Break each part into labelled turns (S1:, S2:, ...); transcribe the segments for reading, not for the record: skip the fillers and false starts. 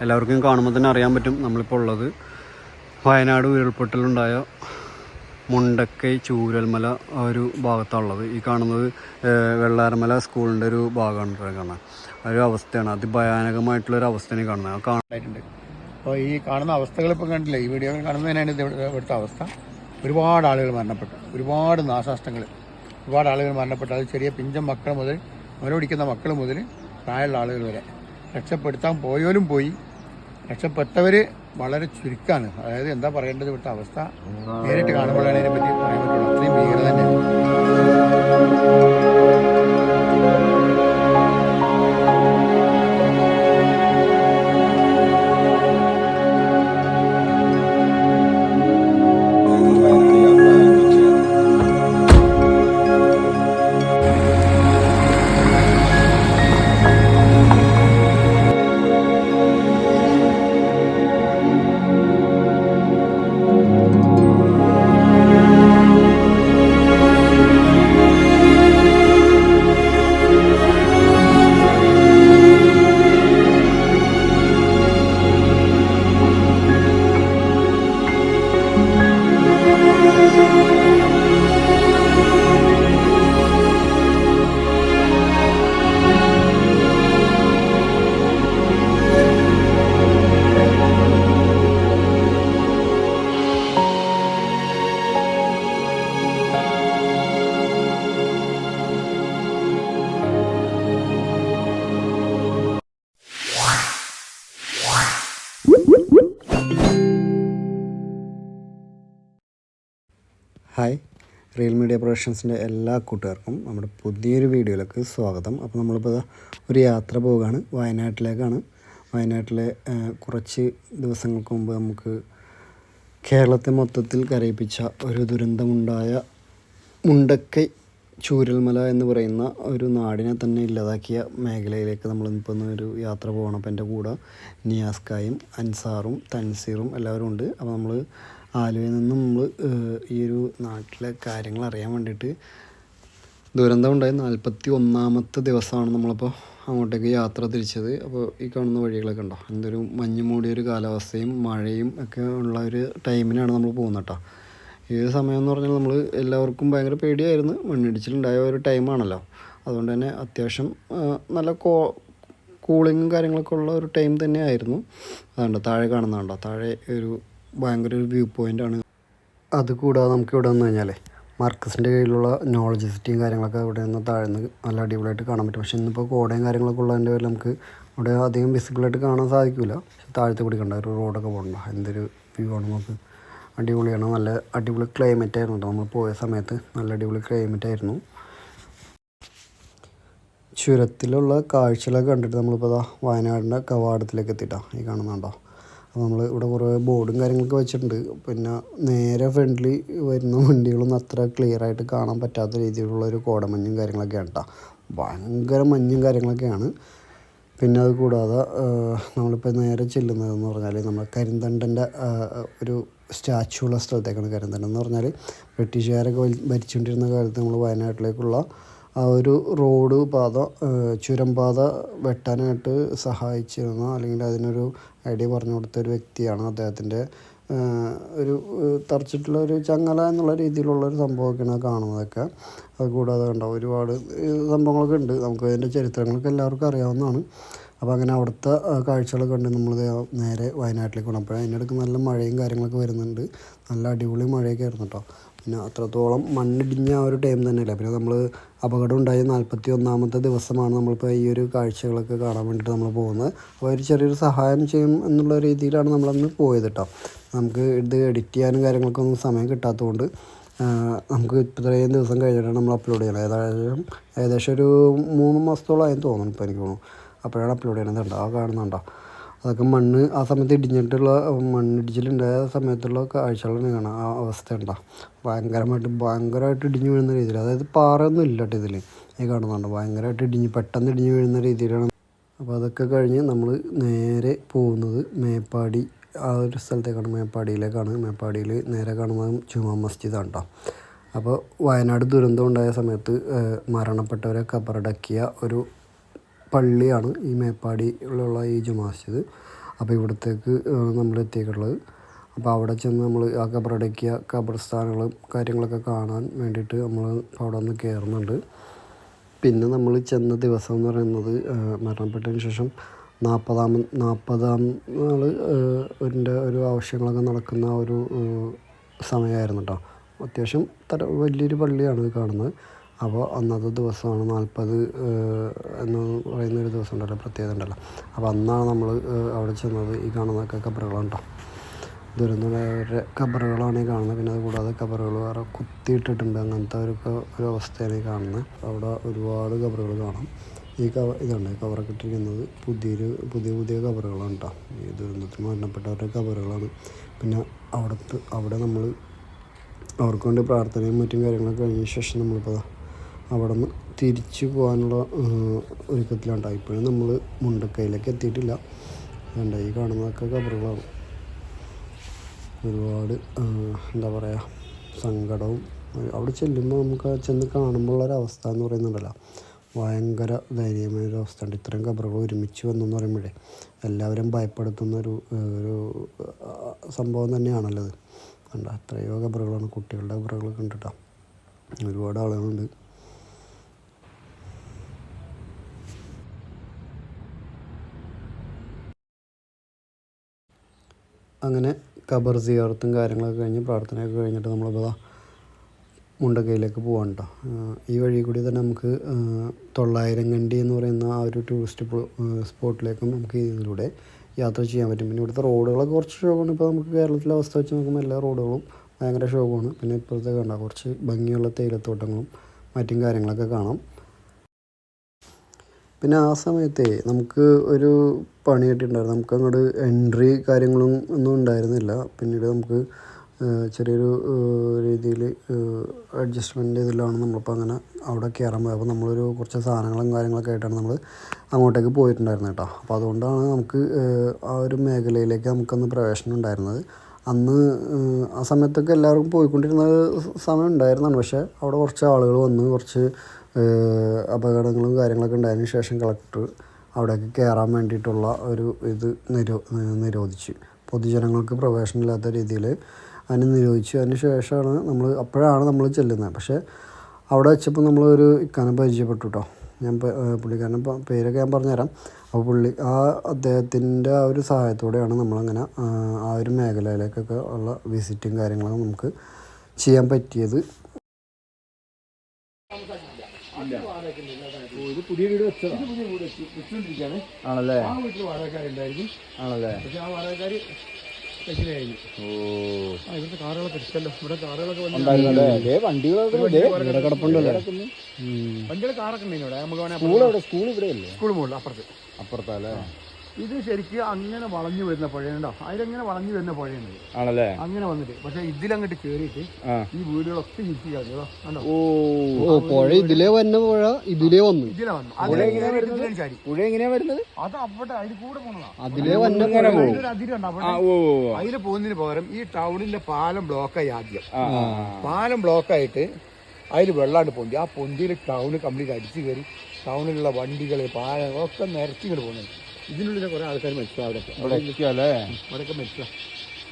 S1: എല്ലാവർക്കും കാണുമ്പോൾ തന്നെ അറിയാൻ പറ്റും നമ്മളിപ്പോൾ ഉള്ളത് വയനാട് ഉരുൾപൊട്ടലുണ്ടായ മുണ്ടക്കൈ ചൂരൽമല ആ ഒരു ഭാഗത്താണുള്ളത്. ഈ കാണുന്നത് വെള്ളാരമല സ്കൂളിൻ്റെ ഒരു ഭാഗമാണ് കാണാൻ. ഒരു അവസ്ഥയാണ്, അതിഭയാനകമായിട്ടുള്ളൊരു അവസ്ഥയാണ് കാണുന്നത്.
S2: കാണാനായിട്ടുണ്ട്. അപ്പോൾ ഈ കാണുന്ന അവസ്ഥകൾ ഇപ്പോൾ കണ്ടില്ലേ, ഈ വീഡിയോ കാണുന്നതിനാണ് ഇവിടുത്തെ അവസ്ഥ. ഒരുപാട് ആളുകൾ മരണപ്പെട്ടു, ഒരുപാട് നാശനഷ്ടങ്ങൾ, ഒരുപാട് ആളുകൾ മരണപ്പെട്ടു. അത് ചെറിയ പിഞ്ചൻ മക്കൾ മുതൽ മുലപിടിക്കുന്ന മക്കൾ മുതൽ പ്രായമുള്ള ആളുകൾ വരെ. രക്ഷപ്പെടുത്താൻ പോയോലും പോയി, രക്ഷപ്പെട്ടവർ വളരെ ചുരുക്കമാണ്. അതായത് എന്താ പറയേണ്ടത്, ഇവിടുത്തെ അവസ്ഥ നേരിട്ട് കാണുമ്പോഴാണ് ഇതിനെ പറ്റി പറയാൻ പറ്റുള്ളൂ. അത്രയും ഭീകരത തന്നെയാണ്.
S1: ഹായ്, റിയൽ മീഡിയ പ്രൊഡക്ഷൻസിൻ്റെ എല്ലാ കൂട്ടുകാർക്കും നമ്മുടെ പുതിയൊരു വീഡിയോയിലേക്ക് സ്വാഗതം. അപ്പോൾ നമ്മളിപ്പോൾ ഒരു യാത്ര പോവുകയാണ്, വയനാട്ടിലേക്കാണ്. വയനാട്ടിലെ കുറച്ച് ദിവസങ്ങൾക്ക് മുമ്പ് നമുക്ക് കേരളത്തെ മൊത്തത്തിൽ കരയിപ്പിച്ച ഒരു ദുരന്തമുണ്ടായ മുണ്ടക്കൈ ചൂരൽമല എന്ന് പറയുന്ന ഒരു നാടിനെ തന്നെ ഇല്ലാതാക്കിയ മേഖലയിലേക്ക് നമ്മളിപ്പോൾ ഒരു യാത്ര പോകണം. അപ്പോൾ എൻ്റെ കൂടെ നിയാസ്കായും അൻസാറും തൻസീറും എല്ലാവരും ഉണ്ട്. അപ്പോൾ നമ്മൾ ആലുവയിൽ നിന്നും നമ്മൾ ഈ ഒരു നാട്ടിലെ കാര്യങ്ങൾ അറിയാൻ വേണ്ടിയിട്ട്, ദുരന്തം ഉണ്ടായി 41ാമത്തെ ദിവസമാണ് നമ്മളിപ്പോൾ അങ്ങോട്ടേക്ക് യാത്ര തിരിച്ചത്. അപ്പോൾ ഈ കാണുന്ന വഴികളൊക്കെ ഉണ്ടോ, എന്തൊരു മഞ്ഞ് മൂടിയൊരു കാലാവസ്ഥയും മഴയും ഒക്കെ ഉള്ള ഒരു ടൈമിനാണ് നമ്മൾ പോകുന്നത് കേട്ടോ. ഈ സമയം എന്ന് പറഞ്ഞാൽ നമ്മൾ എല്ലാവർക്കും ഭയങ്കര പേടിയായിരുന്നു, മണ്ണിടിച്ചിലുണ്ടായ ഒരു ടൈമാണല്ലോ. അതുകൊണ്ട് തന്നെ അത്യാവശ്യം നല്ല കൂളിങ്ങും കാര്യങ്ങളൊക്കെ ഉള്ള ഒരു ടൈം തന്നെയായിരുന്നു. അതുകൊണ്ട് താഴെ കാണുന്നതുണ്ടോ, താഴെ ഒരു ഭയങ്കര ഒരു വ്യൂ പോയിൻ്റാണ്. അതുകൂടാതെ നമുക്ക് ഇവിടെ വന്നു കഴിഞ്ഞാൽ മാർക്കസിൻ്റെ കയ്യിലുള്ള നോളജ് സിറ്റിയും കാര്യങ്ങളൊക്കെ ഇവിടെ നിന്ന് താഴ്ന്ന് നല്ല അടിപൊളിയായിട്ട് കാണാൻ പറ്റും. പക്ഷേ ഇന്നിപ്പോൾ കോടയും കാര്യങ്ങളൊക്കെ ഉള്ളതിൻ്റെ പേരിൽ നമുക്ക് ഇവിടെ അധികം വിസിബിളായിട്ട് കാണാൻ സാധിക്കില്ല. പക്ഷേ താഴത്തെ കൂടി കണ്ട ഒരു റോഡൊക്കെ പോകണ്ട, എന്തൊരു വ്യൂ ആണ് നമുക്ക്. അടിപൊളിയാണ്, നല്ല അടിപൊളി ക്ലൈമറ്റ് ആയിരുന്നു കേട്ടോ. നമ്മൾ പോയ സമയത്ത് നല്ല അടിപൊളി ക്ലൈമറ്റ് ആയിരുന്നു. ചുരത്തിലുള്ള കാഴ്ചകളൊക്കെ കണ്ടിട്ട് നമ്മളിപ്പോൾ വയനാടിൻ്റെ കവാടത്തിലേക്ക് എത്തിയിട്ടാണ് ഈ കാണുന്നുണ്ടോ. അപ്പോൾ നമ്മൾ ഇവിടെ കുറേ ബോർഡും കാര്യങ്ങളൊക്കെ വെച്ചിട്ടുണ്ട്. പിന്നെ നേരെ ഫ്രണ്ടിൽ വരുന്ന വണ്ടികളൊന്നും അത്ര ക്ലിയറായിട്ട് കാണാൻ പറ്റാത്ത രീതിയിലുള്ള ഒരു കോടമഞ്ഞും കാര്യങ്ങളൊക്കെയാണ് കേട്ടോ. ഭയങ്കര മഞ്ഞും കാര്യങ്ങളൊക്കെയാണ്. പിന്നെ അത് കൂടാതെ നമ്മളിപ്പോൾ നേരെ ചെല്ലുന്നതെന്ന് പറഞ്ഞാൽ നമ്മൾ കരിന്തണ്ടൻ്റെ ഒരു സ്റ്റാച്ചു ഉള്ള സ്ഥലത്തേക്കാണ്. കരിന്തണ്ടൻ എന്ന് പറഞ്ഞാൽ ബ്രിട്ടീഷുകാരൊക്കെ ഭരിച്ചുകൊണ്ടിരുന്ന കാലത്ത് നമ്മൾ വയനാട്ടിലേക്കുള്ള ആ ഒരു റോഡ് പാത, ചുരം പാത വെട്ടാനായിട്ട് സഹായിച്ചിരുന്ന, അല്ലെങ്കിൽ അതിനൊരു ഐഡിയ പറഞ്ഞു കൊടുത്ത ഒരു വ്യക്തിയാണ്. അദ്ദേഹത്തിൻ്റെ ഒരു തറച്ചിട്ടുള്ള ഒരു ചങ്ങല എന്നുള്ള രീതിയിലുള്ളൊരു സംഭവമൊക്കെയാണ് കാണുന്നതൊക്കെ. അതുകൂടാതെ കണ്ടോ ഒരുപാട് സംഭവങ്ങളൊക്കെ ഉണ്ട്, നമുക്ക് അതിൻ്റെ ചരിത്രങ്ങളൊക്കെ എല്ലാവർക്കും അറിയാവുന്നതാണ്. അപ്പോൾ അങ്ങനെ അവിടുത്തെ കാഴ്ചകളൊക്കെ കണ്ട് നമ്മൾ നേരെ വയനാട്ടിലേക്ക് പോകണം. അപ്പോൾ അതിനിടയ്ക്ക് നല്ല മഴയും കാര്യങ്ങളൊക്കെ വരുന്നുണ്ട്, നല്ല അടിപൊളി മഴയൊക്കെ ആയിരുന്നു കേട്ടോ. പിന്നെ അത്രത്തോളം മണ്ണിടിഞ്ഞ ആ ഒരു ടൈം തന്നെയല്ല. പിന്നെ നമ്മൾ അപകടം ഉണ്ടായ 41ാമത്തെ ദിവസമാണ് നമ്മളിപ്പോൾ ഈ ഒരു കാഴ്ചകളൊക്കെ കാണാൻ വേണ്ടിയിട്ട് നമ്മൾ പോകുന്നത്. അപ്പോൾ ഒരു ചെറിയൊരു സഹായം ചെയ്യും എന്നുള്ള രീതിയിലാണ് നമ്മളന്ന് പോയത് കേട്ടോ. നമുക്ക് ഇത് എഡിറ്റ് ചെയ്യാനും കാര്യങ്ങൾക്കൊന്നും സമയം കിട്ടാത്തതുകൊണ്ട് നമുക്ക് ഇത്രയും ദിവസം കഴിഞ്ഞിട്ടാണ് നമ്മൾ അപ്ലോഡ് ചെയ്യണം. ഏകദേശം ഒരു 3 മാസത്തോളമായി തോന്നുന്നു ഇപ്പോൾ എനിക്ക് തോന്നുന്നു. അപ്പോഴാണ് അപ്ലോഡ് ചെയ്യണത്. ഉണ്ടോ ആ കാണുന്നുണ്ടോ, അതൊക്കെ മണ്ണ് ആ സമയത്ത് ഇടിഞ്ഞിട്ടുള്ള മണ്ണിടിച്ചിലുണ്ടായ സമയത്തുള്ള കാഴ്ചകളാണ് കാണാം. ആ അവസ്ഥ ഉണ്ടോ, ഭയങ്കരമായിട്ട് ഇടിഞ്ഞു വീഴുന്ന രീതിയിൽ. അതായത് പാറയൊന്നും ഇല്ല കേട്ടോ ഇതിൽ, ഈ കാണുന്നുണ്ടോ, ഭയങ്കരമായിട്ട് പെട്ടെന്ന് ഇടിഞ്ഞു വീഴുന്ന രീതിയിലാണ്. അപ്പോൾ അതൊക്കെ കഴിഞ്ഞ് നമ്മൾ നേരെ പോകുന്നത് മേപ്പാടി ആ ഒരു സ്ഥലത്തേക്കാണ്, മേപ്പാടിയിലേക്കാണ്. മേപ്പാടിയിൽ നേരെ കാണുന്നത് ജുമാ മസ്ജിദാണ് കേട്ടോ. അപ്പോൾ വയനാട് ദുരന്തം ഉണ്ടായ സമയത്ത് മരണപ്പെട്ടവരെ കബറടക്കിയ ഒരു പള്ളിയാണ് ഈ മേപ്പാടിയിലുള്ള ഈ ജുമാ മസ്ജിദ്. അപ്പോൾ ഇവിടത്തേക്ക് നമ്മൾ എത്തിയിട്ടുള്ളത്. അപ്പോൾ അവിടെ ചെന്ന് നമ്മൾ ആ ഖബറടക്കിയ ഖബർസ്ഥാനുകളും കാര്യങ്ങളൊക്കെ കാണാൻ വേണ്ടിയിട്ട് നമ്മൾ അവിടെ ഒന്ന് കയറുന്നുണ്ട്. പിന്നെ നമ്മൾ ചെന്ന ദിവസം എന്ന് പറയുന്നത് മരണപ്പെട്ടതിന് ശേഷം 40-ാം നാൾ ഒരു ആവശ്യങ്ങളൊക്കെ നടക്കുന്ന ഒരു സമയമായിരുന്നു കേട്ടോ. അത്യാവശ്യം വലിയൊരു പള്ളിയാണ് കാണുന്നത്. അപ്പോൾ അന്നത്തെ ദിവസമാണ് 40 എന്ന് പറയുന്നൊരു ദിവസം ഉണ്ടല്ലോ, പ്രത്യേകത ഉണ്ടല്ലോ. അപ്പോൾ അന്നാണ് നമ്മൾ അവിടെ ചെന്നത്. ഈ കാണുന്നതൊക്കെ ഖബറുകളാണ് കേട്ടോ, ദുരന്തമുള്ളവരുടെ ഖബറുകളാണ് ഈ കാണുന്നത്. പിന്നെ അതുകൂടാതെ ഖബറുകൾ വേറെ കുത്തിയിട്ടിട്ടുണ്ട്, അങ്ങനത്തെ ഒരു അവസ്ഥയാണ് ഈ കാണുന്നത്. അവിടെ ഒരുപാട് ഖബറുകൾ കാണാം. ഇതുണ്ട് കവറൊക്കെ ഇട്ടിരിക്കുന്നത് പുതിയ ഖബറുകളാണ് കേട്ടോ. ഈ ദുരന്തത്തിൽ മരണപ്പെട്ടവരുടെ ഖബറുകളാണ്. പിന്നെ അവിടെ നമ്മൾ അവർക്ക് വേണ്ടി പ്രാർത്ഥനയും മറ്റും കാര്യങ്ങളൊക്കെ കഴിഞ്ഞ ശേഷം നമ്മളിപ്പോൾ അവിടെ നിന്ന് തിരിച്ചു പോകാനുള്ള ഒരുക്കത്തിലാണ്. ഇപ്പോഴും നമ്മൾ മുണ്ടക്കയിലേക്ക് എത്തിയിട്ടില്ല. വേണ്ട ഈ കാണുന്നതൊക്കെ ഖബറുകളാണ്. ഒരുപാട് എന്താ പറയുക, സങ്കടവും അവിടെ ചെല്ലുമ്പോൾ നമുക്ക് ചെന്ന് കാണുമ്പോഴുള്ളൊരവസ്ഥ എന്ന് പറയുന്നുണ്ടല്ലോ, ഭയങ്കര ദയനീയമായൊരവസ്ഥ ഉണ്ട്. ഇത്രയും ഖബറുകൾ ഒരുമിച്ച് വന്നെന്ന് പറയുമ്പോഴേ എല്ലാവരും ഭയപ്പെടുത്തുന്നൊരു സംഭവം തന്നെയാണല്ലോ അത്. കണ്ട എത്രയോ ഖബറുകളാണ്, കുട്ടികളുടെ ഖബറുകളൊക്കെ ഉണ്ട് കേട്ടോ. ഒരുപാട് ആളുകളുണ്ട്. അങ്ങനെ ഖബർ സിയാറത്തും കാര്യങ്ങളൊക്കെ കഴിഞ്ഞ് പ്രാർത്ഥനയൊക്കെ കഴിഞ്ഞിട്ട് നമ്മളിപ്പോൾ മുണ്ടക്കയിലേക്ക് പോകാൻ കേട്ടോ. ഈ വഴി കൂടി തന്നെ നമുക്ക് 900 കണ്ടി എന്ന് പറയുന്ന ആ ഒരു ടൂറിസ്റ്റ് സ്പോട്ടിലേക്കും നമുക്ക് ഇതിലൂടെ യാത്ര ചെയ്യാൻ പറ്റും. പിന്നെ ഇവിടുത്തെ റോഡുകളൊക്കെ കുറച്ച് ശോകമാണ്. ഇപ്പോൾ നമുക്ക് കേരളത്തിലെ അവസ്ഥ വെച്ച് നോക്കുമ്പോൾ എല്ലാ റോഡുകളും ഭയങ്കര ശോകമാണ്. പിന്നെ ഇപ്പോഴത്തെ കണ്ട കുറച്ച് ഭംഗിയുള്ള തേയിലത്തോട്ടങ്ങളും മറ്റും കാര്യങ്ങളൊക്കെ കാണാം. പിന്നെ ആ സമയത്തെ നമുക്ക് ഒരു പണി കിട്ടിയിട്ടുണ്ടായിരുന്നു. നമുക്ക് അങ്ങോട്ട് എൻട്രി കാര്യങ്ങളും ഒന്നും ഉണ്ടായിരുന്നില്ല. പിന്നീട് നമുക്ക് ചെറിയൊരു രീതിയിൽ അഡ്ജസ്റ്റ്മെൻ്റ് ഇതിലാണ് നമ്മളിപ്പോൾ അങ്ങനെ അവിടെ കയറാൻ പോയത്. അപ്പോൾ നമ്മളൊരു കുറച്ച് സാധനങ്ങളും കാര്യങ്ങളൊക്കെ ആയിട്ടാണ് നമ്മൾ അങ്ങോട്ടേക്ക് പോയിട്ടുണ്ടായിരുന്നത് കേട്ടോ. അപ്പോൾ അതുകൊണ്ടാണ് നമുക്ക് ആ ഒരു മേഖലയിലേക്ക് നമുക്കന്ന് പ്രവേശനം ഉണ്ടായിരുന്നത്. അന്ന് ആ സമയത്തൊക്കെ എല്ലാവർക്കും പോയിക്കൊണ്ടിരുന്ന സമയം ഉണ്ടായിരുന്നതാണ്. പക്ഷേ അവിടെ കുറച്ച് ആളുകൾ വന്ന് കുറച്ച് അപകടങ്ങളും കാര്യങ്ങളൊക്കെ ഉണ്ടായതിനു ശേഷം കളക്ടർ അവിടേക്ക് കയറാൻ വേണ്ടിയിട്ടുള്ള ഒരു ഇത് നിരോധിച്ചു. പൊതുജനങ്ങൾക്ക് പ്രവേശനമില്ലാത്ത രീതിയിൽ അതിന് നിരോധിച്ചു. അതിന് ശേഷമാണ് അപ്പോഴാണ് നമ്മൾ ചെല്ലുന്നത്. പക്ഷേ അവിടെ വെച്ചപ്പോൾ നമ്മളൊരു ഇക്കാനെ പരിചയപ്പെട്ടു കേട്ടോ. ഞാൻ പുള്ളിക്കാരൻ്റെ പേരൊക്കെ ഞാൻ പറഞ്ഞുതരാം. അപ്പോൾ അദ്ദേഹത്തിൻ്റെ ആ ഒരു സഹായത്തോടെയാണ് നമ്മളങ്ങനെ ആ ഒരു മേഖലയിലേക്കൊക്കെ ഉള്ള വിസിറ്റും കാര്യങ്ങളും നമുക്ക് ചെയ്യാൻ പറ്റിയത്.
S2: ഇത് പുതിയ വീട് വെച്ചോണ്ടിരിക്കുകയാണ്. ആണല്ലേ? ആ വീട്ടിൽ വാടകക്കാരുണ്ടായിരിക്കും. ആണല്ലേ? പക്ഷെ ആ വാടകക്കാര് കഴിഞ്ഞു. ഇവിടുത്തെ കാറുകളൊക്കെ ഇഷ്ടമല്ലോ. ഇവിടെ കാറുകളൊക്കെ വണ്ടികൾ കിടപ്പുണ്ടല്ലോ. വണ്ടികൾ കാറൊക്കെ ഉണ്ട് ഇവിടെ. നമുക്ക് സ്കൂൾ ഇവിടെയല്ലേ? സ്കൂൾ മുകളിൽ അപ്പുറത്തല്ലേ? ഇത് ശരിക്കും അങ്ങനെ വളഞ്ഞു വരുന്ന പുഴയുണ്ടോ, അതിലെങ്ങനെ വളഞ്ഞു വരുന്ന പുഴയുണ്ട്. ആണല്ലേ? അങ്ങനെ വന്നിട്ട് പക്ഷെ ഇതിലങ്ങോട്ട് കേറിയിട്ട് ഈ വീടുകളൊക്കെ ചുറ്റി കളഞ്ഞോ.
S1: പുഴ ഇതിലേ വന്ന പുഴ ഇതിലേ വന്നു.
S2: പുഴ എങ്ങനെയാ വരുന്നത്? അത് അവിടെ അതിൽ കൂടെ പോണതാ.
S1: അതിലേ വന്ന
S2: അതിരുണ്ട്. അതില് പോകുന്നതിന് പകരം ഈ ടൗണിന്റെ പാലം ബ്ലോക്കായി. ആദ്യം പാലം ബ്ലോക്കായിട്ട് അതിൽ വെള്ളാണ്ട് പൊന്തി. ആ പൊന്തിയിൽ ടൗണ് കംപ്ലീറ്റ് അടിച്ചു കയറി ടൗണിലുള്ള വണ്ടികൾ പാലം ഒക്കെ നിരത്തിങ്ങോട്ട് പോകുന്നത്. ഇതിനുള്ളിൽ കുറെ ആൾക്കാർ മരിച്ചു. അവിടെയൊക്കെ മരിച്ചു.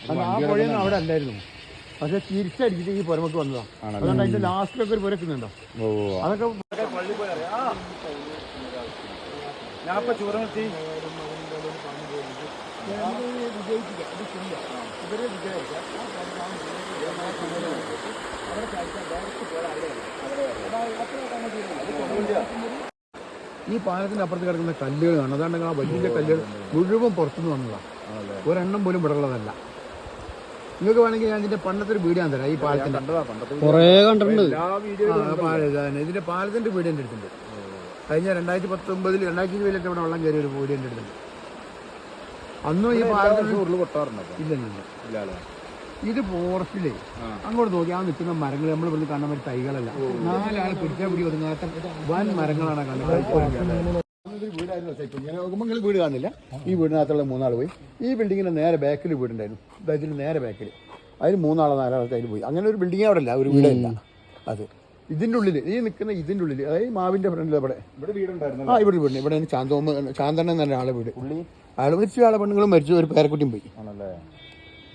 S2: ആ പുഴയൊന്നും അവിടെ അല്ലായിരുന്നു. പക്ഷെ തിരിച്ചടിച്ചിട്ട് ഈ പുറമൊക്കെ വന്നതാണ്. അതുകൊണ്ട് അതിന്റെ ലാസ്റ്റിലൊക്കെ ഒരു പുരക്കുന്നുണ്ടോ, അതൊക്കെ പള്ളി പോയി അറിയാം. ഞാൻ ചൂറത്തി ഈ പാലത്തിന്റെ അപ്പുറത്ത് കിടക്കുന്ന കല്ലുകൾ കാണും. അതാണെങ്കിൽ ആ വലിയ കല്ലുകൾ മുഴുവൻ പുറത്തുനിന്ന് വന്നതാണ്. ഒരെണ്ണം പോലും ഇവിടെ ഉള്ളതല്ല. നിങ്ങൾക്ക് വേണമെങ്കിൽ ഞാൻ ഇതിന്റെ പണ്ടത്തെ ഒരു വീഡിയോ ഞാൻ തരാം. ഈ പാലത്തിന്റെ ഇതിന്റെ പാലത്തിന്റെ വീഡിയോ എൻ്റെ അടുത്തുണ്ട്. കഴിഞ്ഞ 2019 2020 ഇവിടെ വെള്ളം കയറിയ ഒരു വീഡിയോ എൻ്റെ അടുത്തുണ്ട്. അന്നും ഈ പാലത്തിന് ഇല്ല. ഇത് ഫോറസ്റ്റിലേ അങ്ങോട്ട് നോക്കി ആ നിൽക്കുന്ന മരങ്ങൾ നമ്മൾ ഇവിടുന്ന് കാണാൻ പറ്റിയ തൈകളല്ല. 4 ആൾ പിടിച്ചാൽ പിടി ഒതുങ്ങാത്ത വൻ മരങ്ങളാണ് കാണുന്നത്. വീട് കാണുന്നില്ല. ഈ വീടിനകത്തുള്ള 3 ആൾ പോയി. ഈ ബിൽഡിങ്ങിന്റെ നേരെ ബാക്കിൽ വീടുണ്ടായിരുന്നു. ഇതിന് നേരെ ബാക്കിൽ അതിൽ 4 ആൾക്ക് അതിൽ പോയി. അങ്ങനെ ഒരു ബിൽഡിംഗ് അവിടെ അല്ല, ഒരു വീടല്ല അത്. ഇതിൻ്റെ ഉള്ളിൽ ഈ നിൽക്കുന്ന ഇതിൻ്റെ ഉള്ളിൽ, അതായത് മാവിന്റെ ഫ്രണ്ടിൽ ഇവിടെ വീടുണ്ടായിരുന്നു. ഇവിടെ ചാന്തണ്ണൻ എന്ന ഒരാളെ വീട്. അയാൾ മരിച്ചു, ആളെ പെണ്ണുങ്ങളും മരിച്ചു, ഒരു പേരക്കുട്ടിയും പോയി.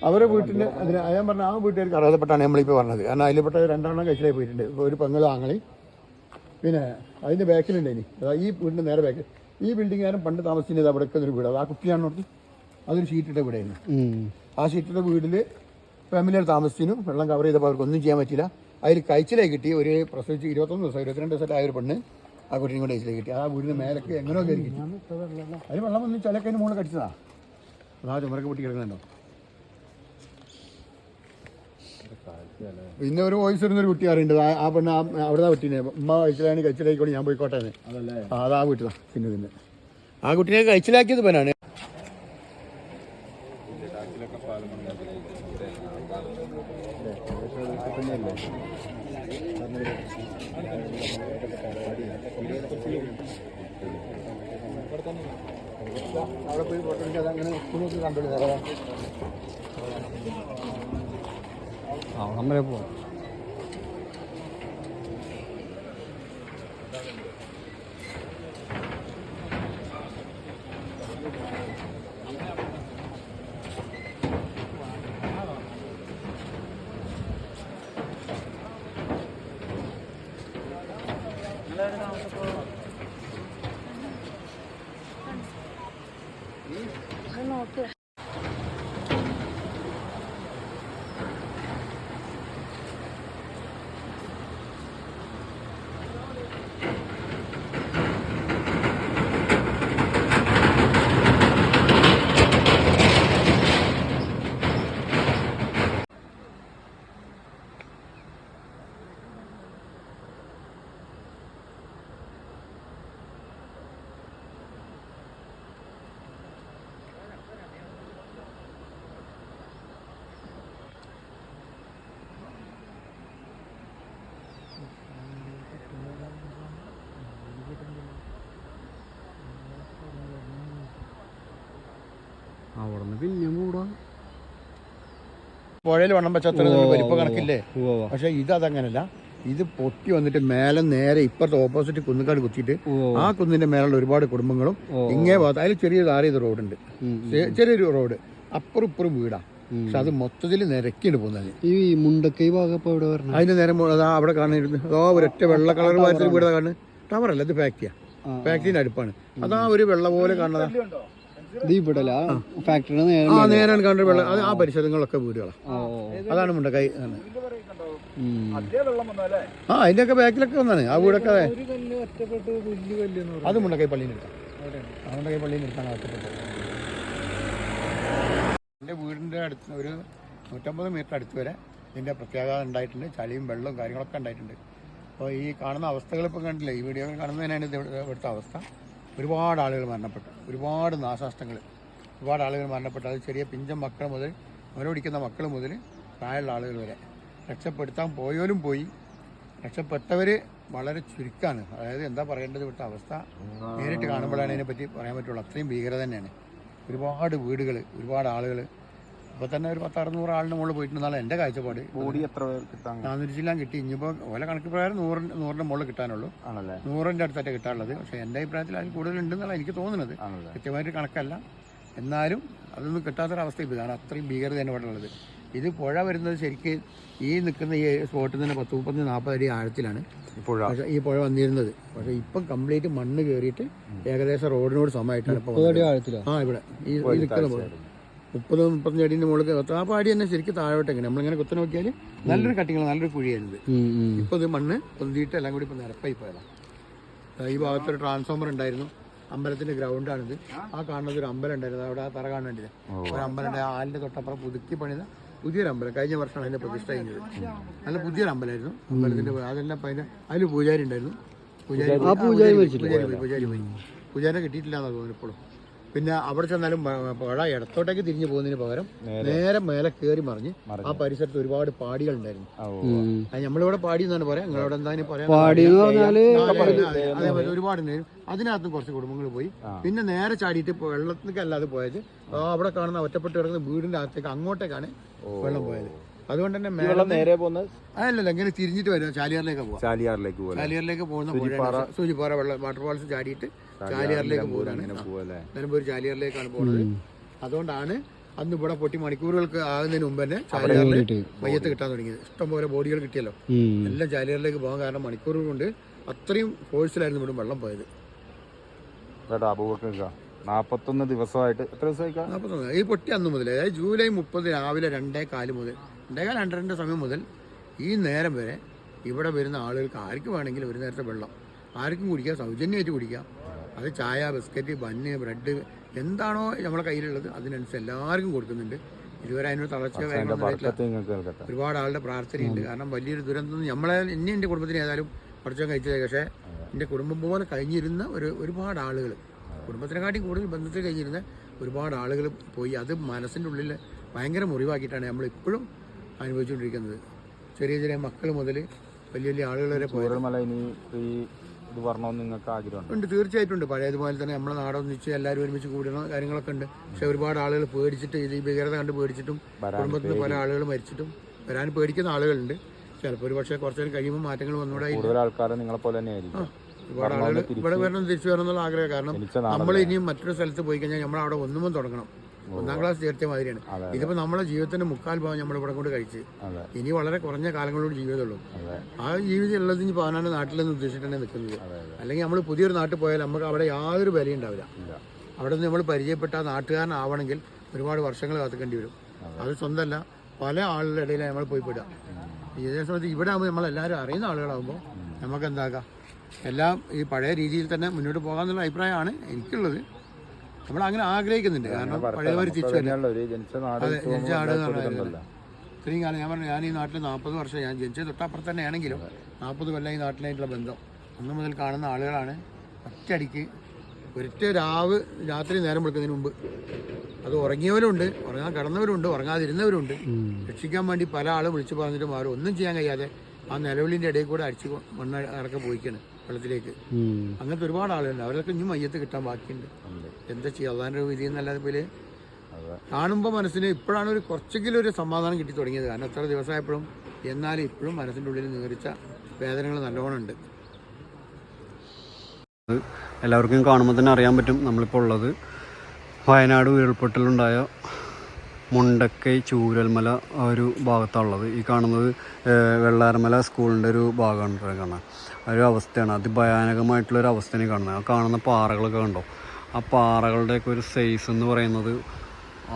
S2: അവരെ വീട്ടിൽ അതിന് ഞാൻ പറഞ്ഞ ആ വീട്ടുകാർക്ക് അർഹതപ്പെട്ടാണ് നമ്മളിപ്പോൾ പറഞ്ഞത്. കാരണം അതിൽപ്പെട്ട 2 എണ്ണം കഴിച്ചിലായി പോയിട്ടുണ്ട്. ഇപ്പോൾ ഒരു പെങ്ങൾ ആങ്ങളി, പിന്നെ അതിൻ്റെ ബാക്കിലുണ്ടായിനി, അതായത് ഈ വീടിൻ്റെ നേരെ ബാക്കിൽ ഈ ബിൽഡിംഗ് ആരും പണ്ട് താമസിക്കുന്നത് അവിടെ ഒരു വീട്, അത് ആ കുട്ടിയാണ് പറഞ്ഞത്. അതൊരു ഷീറ്റിട്ട വീടായിരുന്നു. ആ ഷീറ്റിട്ട വീട്ടിൽ ഫാമിലികൾ താമസിച്ചിനും വെള്ളം കവർ ചെയ്തപ്പോൾ അവർക്കൊന്നും ചെയ്യാൻ പറ്റില്ല. അതിൽ കഴിച്ചിലായി കിട്ടി. ഒരു പ്രസവിച്ച് 21 ദിവസം 22 ദിവസമായിട്ട് ആയ ഒരു പെണ്ണ് ആ കുട്ടീനെ കൊണ്ട് കഴിച്ചിലായി കിട്ടി. ആ വീടിന് മേലൊക്കെ എങ്ങനെയോ കയറി കിട്ടി. അതിന് വെള്ളം വന്ന് ചിലക്കതിന് മുകളിൽ കടിച്ചതാ. അതാ ചുമരൊക്കെ പൊട്ടി കിടക്കുന്നുണ്ടോ. പിന്നെ ഒരു വോയിസ് വരുന്നൊരു കുട്ടി അറിയേണ്ടത് ആ പെണ്ണ് അവിടെ കുട്ടീനെ ഉമ്മ കഴിച്ചിലാണ് കഴിച്ചിലായിക്കോളി ഞാൻ പോയിക്കോട്ടെ. അതാ വീട്ടിലാ. പിന്നെ ആ കുട്ടീനെ കഴിച്ചിലാക്കിയത് പെണ്ണാണ്. അവിടെ പോയി ഫോട്ടോ എടുക്കാതെ അങ്ങനെ കണ്ടോളൂ.
S1: അവിടെ വരെ പോവാം.
S3: നോക്ക്.
S1: അവിടെ നിന്ന് പിന്നെ കൂടാ.
S2: പുഴയിൽ വെള്ളം വെച്ചത്ര വലിപ്പ കണക്കില്ലേ. പക്ഷെ ഇതങ്ങനല്ല. ഇത് പൊട്ടി വന്നിട്ട് മേലെ നേരെ ഇപ്പുറത്തെ ഓപ്പോസിറ്റ് കുന്നുകാട് കുത്തിയിട്ട് ആ കുന്നിന്റെ മേലുള്ള ഒരുപാട് കുടുംബങ്ങളും ഇങ്ങേ ഭാഗത്ത് അതിൽ ചെറിയ താറിയത് റോഡുണ്ട്, ചെറിയൊരു റോഡ്, അപ്പുറം ഇപ്പുറം വീടാ. പക്ഷെ അത് മൊത്തത്തിൽ നിരക്കിണ്ട് പോകുന്നത്.
S1: ഈ മുണ്ടക്കൈ ഭാഗം ഇവിടെ വരണം.
S2: അതിന്റെ നേരം അതാ അവിടെ കാണുന്നു. അതോ ഒരൊറ്റ വെള്ള കളർ വാരത്തിൽ വീട് കാണുന്നത് ടവറല്ല, ഇത് ഫാക്ടറിയാ. ഫാക്ടറിന്റെ അടുപ്പാണ്. അതാ ഒരു വെള്ള പോലെ കാണുന്നതാ. നേരാണ് കാണുന്ന വെള്ളം. അത് ആ പരിസരങ്ങളിലൊക്കെ വീടുകളാണ്. അതാണ് മുണ്ടക്കൈ. ആ അതിന്റെയൊക്കെ ബാക്കിലൊക്കെ വന്നാണ് ആ വീടൊക്കെ. അത് മുണ്ടക്കൈ പള്ളിയിൽ എടുക്കാം. മുണ്ടക്കൈ പള്ളിയിൽ എടുത്താണ് ഒറ്റപ്പെട്ടത്. എൻ്റെ വീടിൻ്റെ അടുത്ത് ഒരു 150 മീറ്റർ അടുത്ത് വരെ ഇതിൻ്റെ പ്രത്യാഘാതം ഉണ്ടായിട്ടുണ്ട്. ചളിയും വെള്ളവും കാര്യങ്ങളൊക്കെ ഉണ്ടായിട്ടുണ്ട്. അപ്പോൾ ഈ കാണുന്ന അവസ്ഥകൾ ഇപ്പം കണ്ടില്ലേ, ഈ വീഡിയോകൾ കാണുന്നതിനാണ് ഇവിടുത്തെ അവസ്ഥ. ഒരുപാട് ആളുകൾ മരണപ്പെട്ടു, ഒരുപാട് നാശനഷ്ടങ്ങൾ, ഒരുപാട് ആളുകൾ മരണപ്പെട്ടു. അത് ചെറിയ പിഞ്ചൻ മക്കൾ മുതൽ അവരോടിക്കുന്ന മക്കൾ മുതൽ പ്രായമുള്ള ആളുകൾ വരെ. രക്ഷപ്പെടുത്താൻ പോയോലും പോയി, രക്ഷപ്പെട്ടവർ വളരെ ചുരുക്കമാണ്. അതായത് എന്താ പറയേണ്ടത്, ഇവിടുത്തെ അവസ്ഥ നേരിട്ട് കാണുമ്പോഴാണ് ഇതിനെപ്പറ്റി പറയാൻ പറ്റുള്ളൂ. അത്രയും ഭീകരത തന്നെയാണ്. ഒരുപാട് വീടുകൾ, ഒരുപാട് ആളുകൾ. ഇപ്പോൾ തന്നെ ഒരു 10-600 ആളിന് മുകളിൽ പോയിട്ടുണ്ടെന്നാണ് എൻ്റെ കാഴ്ചപ്പാട്.
S4: ബോഡി എത്ര
S2: 400 ചില്ലാൻ കിട്ടി. ഇനിയിപ്പോൾ ഓല കണക്ക് പ്രകാരം 100-ന്റെ മുകളിൽ കിട്ടാനുള്ളൂ. 100ന്റെ അടുത്തായിട്ട് കിട്ടാനുള്ളത്. പക്ഷേ എൻ്റെ അഭിപ്രായത്തിൽ അതിൽ കൂടുതലുണ്ടെന്നാണ് എനിക്ക് തോന്നുന്നത്. കൃത്യമായിട്ട് കണക്കല്ല. എന്നാലും അതൊന്നും കിട്ടാത്തൊരവസ്ഥ ഇത്. കാരണം അത്രയും ഭീകരത തന്നെ ഇവിടെ ഉള്ളത്. ഇത് പുഴ വരുന്നത് ശരിക്ക് ഈ നിൽക്കുന്ന ഈ സ്പോട്ടിൽ തന്നെ 30-40 അടി ആഴത്തിലാണ് പക്ഷേ ഈ പുഴ വന്നിരുന്നത്. പക്ഷേ ഇപ്പം കംപ്ലീറ്റ് മണ്ണ് കയറിയിട്ട് ഏകദേശം റോഡിനോട് സമമായിട്ടാണ് ഇപ്പോൾ ഇവിടെ ഈ നിൽക്കുന്ന പുഴ 30-35 അടിന്റെ മുകളിൽ. ആ പാടി തന്നെ ശരിക്കും താഴോട്ട് എങ്ങനെ നമ്മളിങ്ങനെ കുത്തി നോക്കിയാൽ നല്ലൊരു കട്ടിങ്ങൾ, നല്ലൊരു കുഴിയായിരുന്നത്. ഇപ്പൊ ഇത് മണ്ണ് പൊന്തിയിട്ട് എല്ലാം കൂടി ഇപ്പൊ നിരപ്പായി പോയതാണ്. ഈ ഭാഗത്തൊരു ട്രാൻസ്ഫോമർ ഉണ്ടായിരുന്നു. അമ്പലത്തിന്റെ ഗ്രൗണ്ടാണിത്. ആ കാണുന്നത് ഒരു അമ്പലം ഉണ്ടായിരുന്നു. അവിടെ ആ തറ കാണേണ്ടത് ഒരു അമ്പലം ഉണ്ട്. ആലിന്റെ തൊട്ടപ്പുറം പുതുക്കി പണിത പുതിയൊരു അമ്പലം. കഴിഞ്ഞ വർഷമാണ് അതിന്റെ പ്രതിഷ്ഠ കഴിഞ്ഞത്. നല്ല പുതിയൊരു അമ്പലമായിരുന്നു. അമ്പലത്തിന്റെ അതെല്ലാം അതിൽ പൂജാരി ഉണ്ടായിരുന്നു. പൂജാരിനെ കിട്ടിയിട്ടില്ല എന്നാണ് തോന്നുന്നു ഇപ്പോഴും. പിന്നെ അവിടെ ചെന്നാലും പുഴ ഇടത്തോട്ടേക്ക് തിരിഞ്ഞു പോകുന്നതിന് പകരം നേരെ മേലെ കയറി മറിഞ്ഞ് ആ പരിസരത്ത് ഒരുപാട് പാടികൾ ഉണ്ടായിരുന്നു. നമ്മളിവിടെ പാടി എന്നാണ് പറയാം, നിങ്ങളവിടെ എന്തായാലും പറയാം. അതേപോലെ ഒരുപാട് നേരം അതിനകത്തും കുറച്ച് കുടുംബങ്ങൾ പോയി. പിന്നെ നേരെ ചാടിയിട്ട് വെള്ളത്തിലേക്ക് അല്ലാതെ പോയത് അവിടെ കാണുന്ന ഒറ്റപ്പെട്ട് കിടക്കുന്ന വീടിന്റെ അകത്തേക്ക് അങ്ങോട്ടേക്കാണ് വെള്ളം പോയത്. അതുകൊണ്ട് തന്നെ
S4: നേരെ പോകുന്നത്
S2: അല്ലല്ല, ഇങ്ങനെ തിരിഞ്ഞിട്ട് വരും. ചാലിയാറിലേക്ക് പോകും. ചാലിയാറിലേക്ക് പോകുന്ന സൂചിപ്പാറ വാട്ടർഫാൾസ് ചാടിയിട്ട് ചാലിയാറിലേക്ക് പോകാനാണ്. നിലമ്പൂർ ചാലിയാറിലേക്കാണ് പോകുന്നത്. അതുകൊണ്ടാണ് അന്ന് ഇവിടെ പൊട്ടി മണിക്കൂറുകൾക്ക് ആകുന്നതിന് മുമ്പ് തന്നെ ചാലിയാറിൽ മയ്യത്ത് കിട്ടാൻ തുടങ്ങിയത്. ഇഷ്ടംപോലെ ബോഡികൾ കിട്ടിയല്ലോ. എല്ലാം ചാലിയാറിലേക്ക് പോകാൻ കാരണം മണിക്കൂറുകൾ കൊണ്ട് അത്രയും ഫോഴ്സിലായിരുന്നു ഇവിടെ വെള്ളം പോയത്.
S3: 41 ദിവസമായിട്ട് എത്ര ദിവസമായി?
S2: 41. ഈ പൊട്ടി അന്ന് മുതൽ, അതായത് ജൂലൈ 30 രാവിലെ 2:15 മുതൽ 2:15 സമയം മുതൽ ഈ നേരം വരെ ഇവിടെ വരുന്ന ആളുകൾക്ക് ആർക്കും വേണമെങ്കിലും ഒരു നേരത്തെ വെള്ളം ആർക്കും കുടിക്കാം, സൗജന്യമായിട്ട് കുടിക്കാം. അത് ചായ, ബിസ്ക്കറ്റ്, ബന്ന്, ബ്രെഡ് എന്താണോ നമ്മളെ കയ്യിലുള്ളത് അതിനനുസരിച്ച് എല്ലാവർക്കും കൊടുക്കുന്നുണ്ട്. ഇതുവരെ അതിനൊരു തളർച്ച ഒരുപാട് ആളുടെ പ്രാർത്ഥനയുണ്ട്. കാരണം വലിയൊരു ദുരന്തം എന്നെ എൻ്റെ കുടുംബത്തിന് ഏതായാലും കുറച്ചൊക്കെ കഴിച്ചത്. പക്ഷേ എൻ്റെ കുടുംബം പോലെ കഴിഞ്ഞിരുന്ന ഒരുപാട് ആളുകൾ, കുടുംബത്തിനെക്കാട്ടി കൂടുതൽ ബന്ധത്തിൽ കഴിഞ്ഞിരുന്ന ഒരുപാട് ആളുകൾ പോയി. അത് മനസ്സിൻ്റെ ഉള്ളിൽ ഭയങ്കര മുറിവാക്കിയിട്ടാണ് നമ്മളിപ്പോഴും അനുഭവിച്ചുകൊണ്ടിരിക്കുന്നത്. ചെറിയ ചെറിയ മക്കൾ മുതൽ വലിയ വലിയ ആളുകൾ വരെ പോയത് ഉണ്ട്. തീർച്ചയായിട്ടും ഉണ്ട്. പഴയതുപോലെ തന്നെ നമ്മളെ നാടൊന്നിച്ച് എല്ലാവരും ഒരുമിച്ച് കൂടുന്ന കാര്യങ്ങളൊക്കെ ഉണ്ട്. പക്ഷെ ഒരുപാട് ആളുകൾ പേടിച്ചിട്ട്, ഇത് ഈ ഭീകരത കണ്ട് പേടിച്ചിട്ടും കുടുംബത്തിൽ നിന്ന് പല ആളുകൾ മരിച്ചിട്ടും വരാൻ പേടിക്കുന്ന ആളുകളുണ്ട്. ചിലപ്പോൾ ഒരു പക്ഷേ കുറച്ചു നേരം കഴിയുമ്പോൾ മാറ്റങ്ങൾ വന്നുകൂടാ. ഒരുപാട് ആളുകൾ ഇവിടെ വരണം, തിരിച്ചു വരണം എന്നുള്ള ആഗ്രഹം. കാരണം നമ്മൾ ഇനിയും മറ്റൊരു സ്ഥലത്ത് പോയി കഴിഞ്ഞാൽ നമ്മൾ അവിടെ ഒന്നും തുടങ്ങണം. 1ാം ക്ലാസ് ചേർത്തിയ മാതിരിയാണ്. ഇതിപ്പോൾ നമ്മളെ ജീവിതത്തിന്റെ 3/4 ഭാഗം നമ്മൾ ഇവിടെ കൊണ്ട് കഴിച്ച് ഇനി വളരെ കുറഞ്ഞ കാലങ്ങളോട് ജീവിതമുള്ളൂ. ആ ജീവിതം ഉള്ളത് ഇനി പോകാനാണ് നാട്ടിൽ നിന്ന് ഉദ്ദേശിച്ചിട്ടാണ് നിൽക്കുന്നത്. അല്ലെങ്കിൽ നമ്മൾ പുതിയൊരു നാട്ടിൽ പോയാൽ നമുക്ക് അവിടെ യാതൊരു വിലയും ഉണ്ടാവില്ല. അവിടെ നിന്ന് നമ്മൾ പരിചയപ്പെട്ട നാട്ടുകാരനാവണമെങ്കിൽ ഒരുപാട് വർഷങ്ങൾ കാത്തിക്കേണ്ടി വരും. അത് സ്വന്തമല്ല, പല ആളുകളുടെ ഇടയിൽ നമ്മൾ പോയി പെടുക. ഇതേ സമയത്ത് ഇവിടെ ആകുമ്പോൾ നമ്മളെല്ലാവരും അറിയുന്ന ആളുകളാകുമ്പോൾ നമുക്ക് എന്താക്കാം, എല്ലാം ഈ പഴയ രീതിയിൽ തന്നെ മുന്നോട്ട് പോകാമെന്നുള്ള അഭിപ്രായമാണ് എനിക്കുള്ളത്. നമ്മൾ അങ്ങനെ ആഗ്രഹിക്കുന്നുണ്ട്. കാരണം പഴയവർ തിരിച്ചു വരില്ല. അതെ, ജനിച്ച ആട് ഇത്രയും കാലം ഞാൻ പറഞ്ഞു, ഞാൻ ഈ നാട്ടിൽ 40 വർഷം, ഞാൻ ജനിച്ചത് തൊട്ടപ്പുറത്ത് തന്നെയാണെങ്കിലും 40 കൊല്ലം ഈ നാട്ടിലായിട്ടുള്ള ബന്ധം അന്ന് മുതൽ കാണുന്ന ആളുകളാണ്. ഒറ്റയടിക്ക് ഒരൊറ്റ രാത്രി നേരം വിളിക്കുന്നതിന് മുമ്പ് അത് ഉറങ്ങിയവരുണ്ട്, ഉറങ്ങാൻ കിടന്നവരുണ്ട്, ഉറങ്ങാതിരുന്നവരുണ്ട്. രക്ഷിക്കാൻ വേണ്ടി പല ആളും വിളിച്ചു പറഞ്ഞിട്ട് മാറും, ഒന്നും ചെയ്യാൻ കഴിയാതെ ആ നിലവിളിൻ്റെ ഇടയിൽ കൂടെ അടിച്ച് മണ്ണ് ഇറക്കെ പോയിക്കാണ് വെള്ളത്തിലേക്ക്. അങ്ങനത്തെ ഒരുപാട് ആളുകളുണ്ട്. അവരൊക്കെ ഇനി മയ്യത്ത് കിട്ടാൻ ബാക്കിയുണ്ട്. എന്താ ചെയ്യുക, അതാൻ്റെ വിധി എന്നല്ലാതെ പോലെ കാണുമ്പോൾ മനസ്സിന് ഇപ്പോഴാണ് ഒരു കുറച്ചെങ്കിലും ഒരു സമാധാനം കിട്ടി തുടങ്ങിയത്. കാരണം എത്ര ദിവസമായപ്പോഴും എന്നാലും ഇപ്പോഴും മനസ്സിൻ്റെ ഉള്ളിൽ നീറിച്ച വേദനകൾ നല്ലോണം ഉണ്ട്.
S1: എല്ലാവർക്കും കാണുമ്പോൾ തന്നെ അറിയാൻ പറ്റും നമ്മളിപ്പോൾ ഉള്ളത് വയനാട് ഉരുൾപൊട്ടലുണ്ടായ മുണ്ടക്കൈ ചൂരൽമല ആ ഒരു ഭാഗത്താണുള്ളത്. ഈ കാണുന്നത് വെള്ളാരമല സ്കൂളിൻ്റെ ഒരു ഭാഗമാണ് കാണാൻ. ഒരു അവസ്ഥയാണ്, അതിഭയാനകമായിട്ടുള്ളൊരു അവസ്ഥയാണ് കാണുന്നത്. ആ കാണുന്ന പാറകളൊക്കെ കണ്ടോ, ആ പാറകളുടെയൊക്കെ ഒരു സൈസ് എന്ന് പറയുന്നത്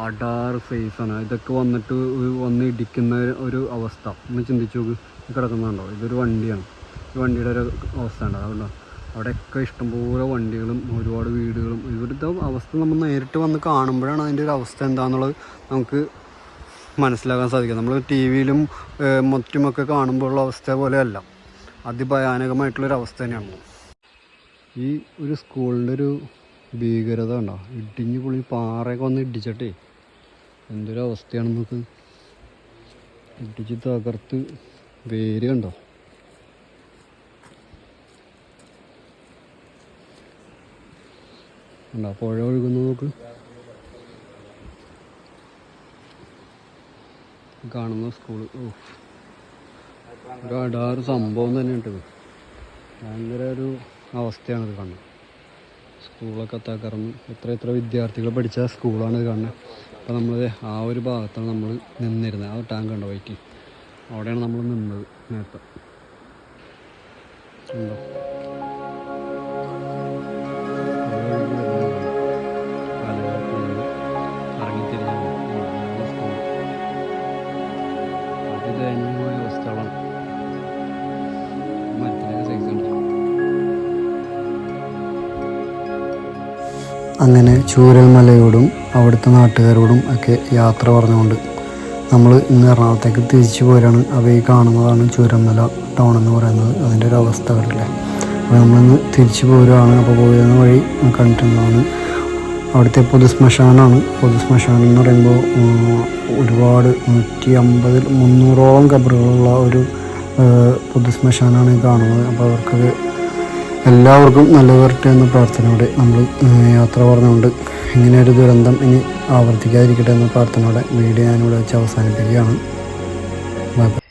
S1: അടാറ് സൈസാണ്. ഇതൊക്കെ വന്ന് ഇടിക്കുന്ന ഒരു അവസ്ഥ ഒന്ന് ചിന്തിച്ചു നോക്ക്. കിടക്കുന്നുണ്ടോ, ഇതൊരു വണ്ടിയാണ്, ഈ വണ്ടിയുടെ ഒരു അവസ്ഥ ഉണ്ട്. അതുകൊണ്ടോ അവിടെയൊക്കെ ഇഷ്ടംപോലെ വണ്ടികളും ഒരുപാട് വീടുകളും. ഇവിടുത്തെ അവസ്ഥ നമ്മൾ നേരിട്ട് വന്ന് കാണുമ്പോഴാണ് അതിൻ്റെ ഒരു അവസ്ഥ എന്താണെന്നുള്ളത് നമുക്ക് മനസ്സിലാക്കാൻ സാധിക്കുക. നമ്മൾ ടി വിയിലും മറ്റുമൊക്കെ കാണുമ്പോഴുള്ള അവസ്ഥ പോലെയല്ല, അതിഭയാനകമായിട്ടുള്ളൊരു അവസ്ഥ തന്നെയാണ്. ഈ ഒരു സ്കൂളിൻ്റെ ഒരു ഭീകരത ഉണ്ടോ, ഇടിഞ്ഞ് പൊളി പാറയൊക്കെ വന്ന് ഇടിച്ചിട്ടേ എന്തൊരു അവസ്ഥയാണ്. നമുക്ക് ഇടിച്ച് തകർത്ത് വേര് കണ്ടോ. ഉണ്ടോ പുഴ ഒഴുകുന്നു നോക്ക്. കാണുന്ന സ്കൂള് ഒരു അടാറ് സംഭവം തന്നെ ഉണ്ടത്. ഭയങ്കര ഒരു അവസ്ഥയാണിത് കാണുന്നത്. സ്കൂളൊക്കെ തകർന്ന് എത്ര വിദ്യാർത്ഥികൾ പഠിച്ച സ്കൂളാണിത് കാണുന്നത്. അപ്പോൾ നമ്മൾ ആ ഒരു ഭാഗത്താണ് നമ്മൾ നിന്നിരുന്നത്. ആ ടാങ്ക് ഉണ്ടോ വൈറ്റ്, അവിടെയാണ് നമ്മൾ നിന്നത് നേരത്തെ. ഉണ്ടോ അങ്ങനെ ചൂരൽമലയോടും അവിടുത്തെ നാട്ടുകാരോടും ഒക്കെ യാത്ര പറഞ്ഞുകൊണ്ട് നമ്മൾ ഇന്ന് എറണാകുളത്തേക്ക് തിരിച്ചു പോരാണ്. അപ്പോൾ ഈ കാണുന്നതാണ് ചൂരൽമല ടൗൺ എന്ന് പറയുന്നത്. അതിൻ്റെ ഒരു അവസ്ഥ കണ്ടില്ലേ. അപ്പോൾ നമ്മളിന്ന് തിരിച്ചു പോരുകയാണ്. അപ്പോൾ പോരുന്ന വഴി കണ്ടിട്ടുള്ളതാണ് അവിടുത്തെ പൊതുശ്മശാനമാണ്. പൊതുശ്മശാനം എന്ന് പറയുമ്പോൾ ഒരുപാട് 150-300ഓളം ഖബറുകളുള്ള ഒരു പൊതുശ്മശാനമാണ് ഈ കാണുന്നത്. അപ്പോൾ അവർക്കത് എല്ലാവർക്കും നല്ല വരട്ടെ എന്ന പ്രാർത്ഥനയോടെ നമ്മൾ യാത്ര പറഞ്ഞുകൊണ്ട് ഇങ്ങനെയൊരു ദുരന്തം ഇനി ആവർത്തിക്കാതിരിക്കട്ടെ എന്ന പ്രാർത്ഥനയോടെ വീഡിയോ ഞാനിവിടെ വെച്ച് അവസാനിപ്പിക്കുകയാണ്. ബൈ.